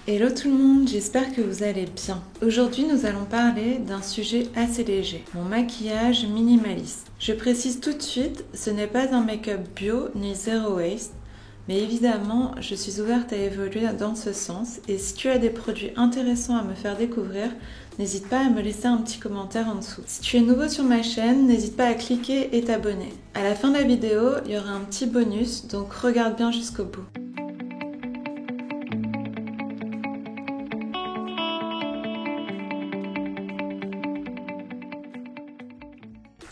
Hello tout le monde, j'espère que vous allez bien. Aujourd'hui nous allons parler d'un sujet assez léger, mon maquillage minimaliste. Je précise tout de suite, ce n'est pas un make-up bio ni zero waste, mais évidemment je suis ouverte à évoluer dans ce sens et si tu as des produits intéressants à me faire découvrir, n'hésite pas à me laisser un petit commentaire en dessous. Si tu es nouveau sur ma chaîne, n'hésite pas à cliquer et t'abonner. À la fin de la vidéo, il y aura un petit bonus, donc regarde bien jusqu'au bout.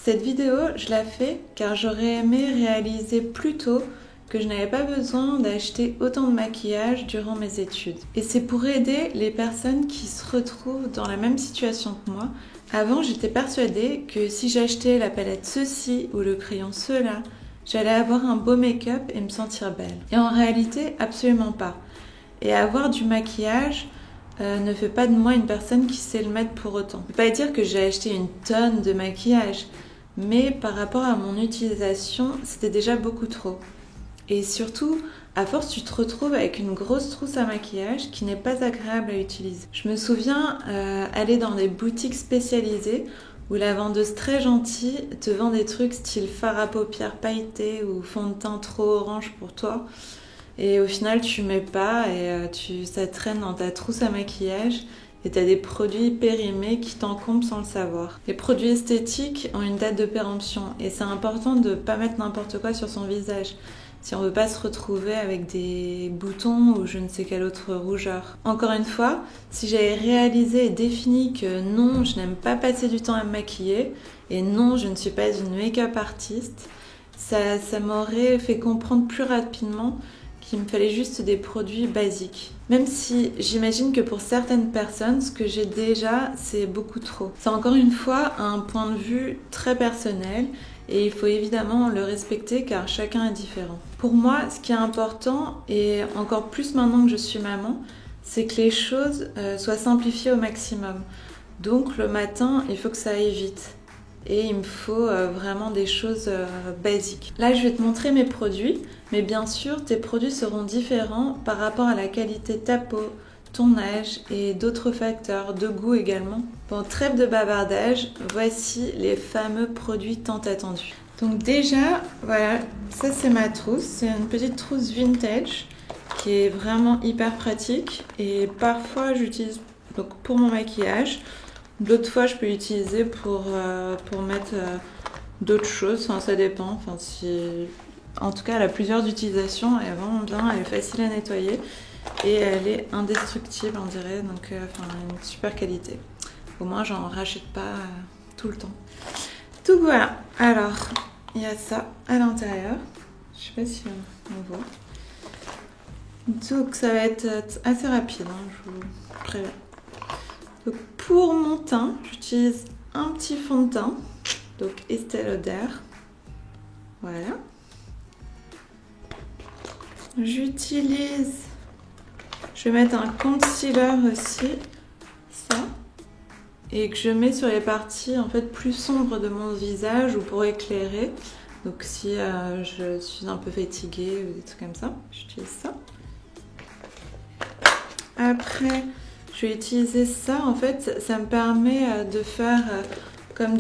Cette vidéo, je la fais car j'aurais aimé réaliser plus tôt que je n'avais pas besoin d'acheter autant de maquillage durant mes études. Et c'est pour aider les personnes qui se retrouvent dans la même situation que moi. Avant, j'étais persuadée que si j'achetais la palette ceci ou le crayon cela, j'allais avoir un beau make-up et me sentir belle. Et en réalité, absolument pas. Et avoir du maquillage ne fait pas de moi une personne qui sait le mettre pour autant. Je ne veux pas dire que j'ai acheté une tonne de maquillage, mais par rapport à mon utilisation, c'était déjà beaucoup trop. Et surtout, à force, tu te retrouves avec une grosse trousse à maquillage qui n'est pas agréable à utiliser. Je me souviens aller dans des boutiques spécialisées où la vendeuse très gentille te vend des trucs style fard à paupières pailleté ou fond de teint trop orange pour toi. Et au final, tu mets pas et ça traîne dans ta trousse à maquillage. Et tu as des produits périmés qui t'encombrent sans le savoir. Les produits esthétiques ont une date de péremption et c'est important de ne pas mettre n'importe quoi sur son visage si on ne veut pas se retrouver avec des boutons ou je ne sais quelle autre rougeur. Encore une fois, si j'avais réalisé et défini que non, je n'aime pas passer du temps à me maquiller et non, je ne suis pas une make-up artiste, ça m'aurait fait comprendre plus rapidement qu'il me fallait juste des produits basiques. Même si j'imagine que pour certaines personnes, ce que j'ai déjà, c'est beaucoup trop. C'est encore une fois un point de vue très personnel et il faut évidemment le respecter car chacun est différent. Pour moi, ce qui est important, et encore plus maintenant que je suis maman, c'est que les choses soient simplifiées au maximum. Donc le matin, il faut que ça aille vite. Et il me faut vraiment des choses basiques. Là, je vais te montrer mes produits, mais bien sûr, tes produits seront différents par rapport à la qualité de ta peau, ton âge et d'autres facteurs, de goût également. Bon, trêve de bavardage, voici les fameux produits tant attendus. Donc déjà, voilà, ça c'est ma trousse. C'est une petite trousse vintage qui est vraiment hyper pratique et parfois j'utilise donc pour mon maquillage. D'autres fois, je peux l'utiliser pour mettre d'autres choses. Enfin, ça dépend. Enfin, en tout cas, elle a plusieurs utilisations. Elle est vraiment bien. Elle est facile à nettoyer. Et elle est indestructible, on dirait. Donc, une super qualité. Au moins, j'en rachète pas tout le temps. Donc, voilà. Alors, il y a ça à l'intérieur. Je sais pas si on voit. Donc, ça va être assez rapide. Je vous préviens. Donc pour mon teint, j'utilise un petit fond de teint, donc Estée Lauder. Voilà. Je vais mettre un concealer aussi, ça, et que je mets sur les parties en fait plus sombres de mon visage ou pour éclairer. Donc si je suis un peu fatiguée ou des trucs comme ça, j'utilise ça. Après, je vais utiliser ça, en fait, ça me permet de faire comme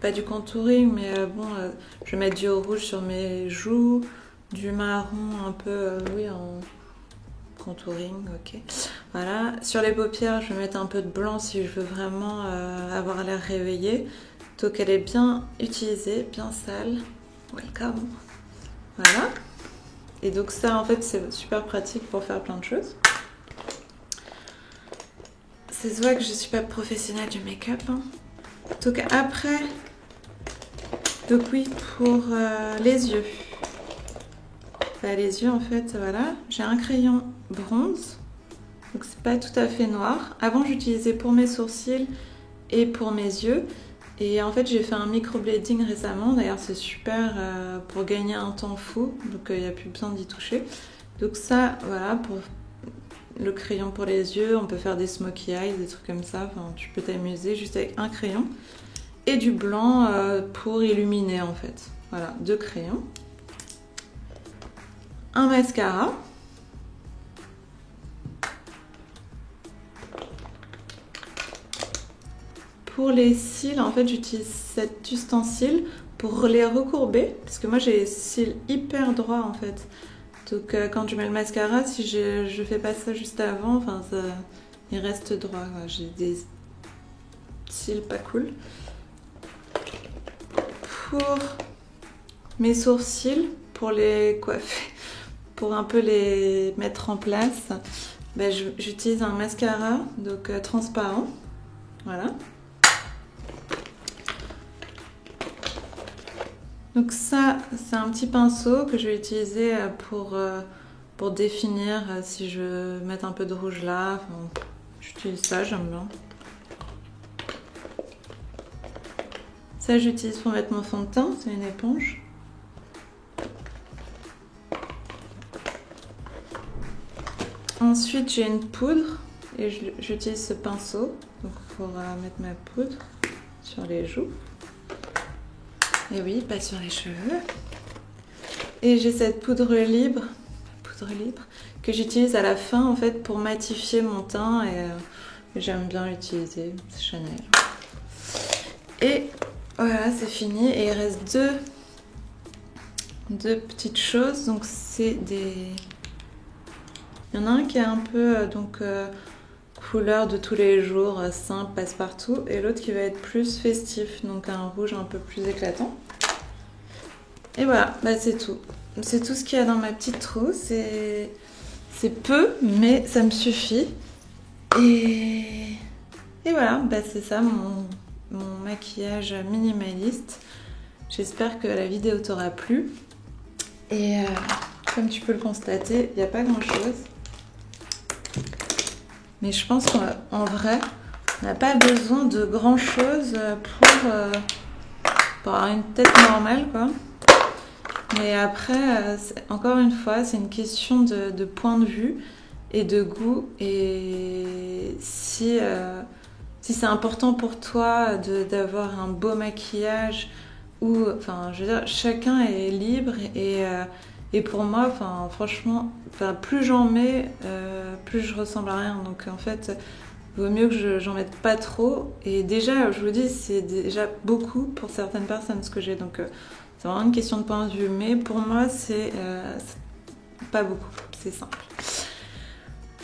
pas du contouring, mais je vais mettre du rouge sur mes joues, du marron un peu, oui, en contouring, ok. Voilà, sur les paupières, je vais mettre un peu de blanc si je veux vraiment avoir l'air réveillée. Donc elle est bien utilisée, bien sale, welcome. Voilà, et donc ça, en fait, c'est super pratique pour faire plein de choses. Ça se voit que je ne suis pas professionnelle du make-up. Donc après, donc oui, pour les yeux. Enfin, les yeux en fait, voilà. J'ai un crayon bronze. Donc c'est pas tout à fait noir. Avant j'utilisais pour mes sourcils et pour mes yeux. Et en fait j'ai fait un microblading récemment. D'ailleurs c'est super pour gagner un temps fou. Donc il n'y a plus besoin d'y toucher. Donc ça, voilà, pour le crayon pour les yeux, on peut faire des smokey eyes, des trucs comme ça, enfin, tu peux t'amuser juste avec un crayon et du blanc pour illuminer en fait. Voilà, 2 crayons, un mascara, pour les cils, en fait, j'utilise cet ustensile pour les recourber, parce que moi j'ai les cils hyper droits en fait. Donc quand je mets le mascara, si je fais pas ça juste avant, enfin il reste droit. J'ai des cils pas cool. Pour mes sourcils, pour les coiffer, pour un peu les mettre en place, ben, j'utilise un mascara donc transparent. Voilà. Donc ça, c'est un petit pinceau que je vais utiliser pour définir si je veux mettre un peu de rouge là. Enfin, j'utilise ça, j'aime bien. Ça, j'utilise pour mettre mon fond de teint, c'est une éponge. Ensuite, j'ai une poudre et j'utilise ce pinceau donc pour mettre ma poudre sur les joues. Et oui, pas sur les cheveux. Et j'ai cette poudre libre que j'utilise à la fin en fait pour matifier mon teint et j'aime bien l'utiliser, c'est Chanel. Et voilà, c'est fini et il reste deux petites choses. Donc c'est des... Il y en a un qui est un peu couleur de tous les jours, simple, passe-partout, et l'autre qui va être plus festif, donc un rouge un peu plus éclatant. Et voilà, bah c'est tout. C'est tout ce qu'il y a dans ma petite trousse. C'est peu, mais ça me suffit. Et voilà, bah c'est ça mon maquillage minimaliste. J'espère que la vidéo t'aura plu. Et comme tu peux le constater, il n'y a pas grand-chose. Mais je pense qu'en vrai, on n'a pas besoin de grand-chose pour avoir une tête normale, quoi. Mais après, encore une fois, c'est une question de point de vue et de goût. Et si c'est important pour toi d'avoir un beau maquillage, ou, enfin, je veux dire, chacun est libre. Et pour moi, enfin, franchement, plus j'en mets, plus je ressemble à rien. Donc en fait, il vaut mieux que j'en mette pas trop. Et déjà, je vous dis, c'est déjà beaucoup pour certaines personnes ce que j'ai. Donc c'est vraiment une question de point de vue. Mais pour moi, c'est pas beaucoup. C'est simple.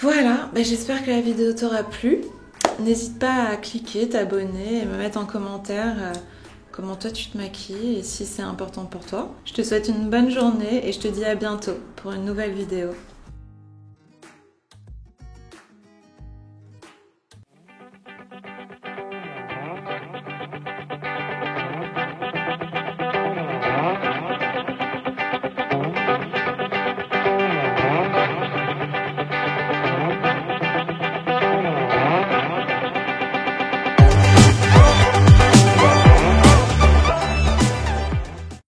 Voilà, bah, j'espère que la vidéo t'aura plu. N'hésite pas à cliquer, t'abonner et me mettre en commentaire comment toi tu te maquilles et si c'est important pour toi. Je te souhaite une bonne journée et je te dis à bientôt pour une nouvelle vidéo.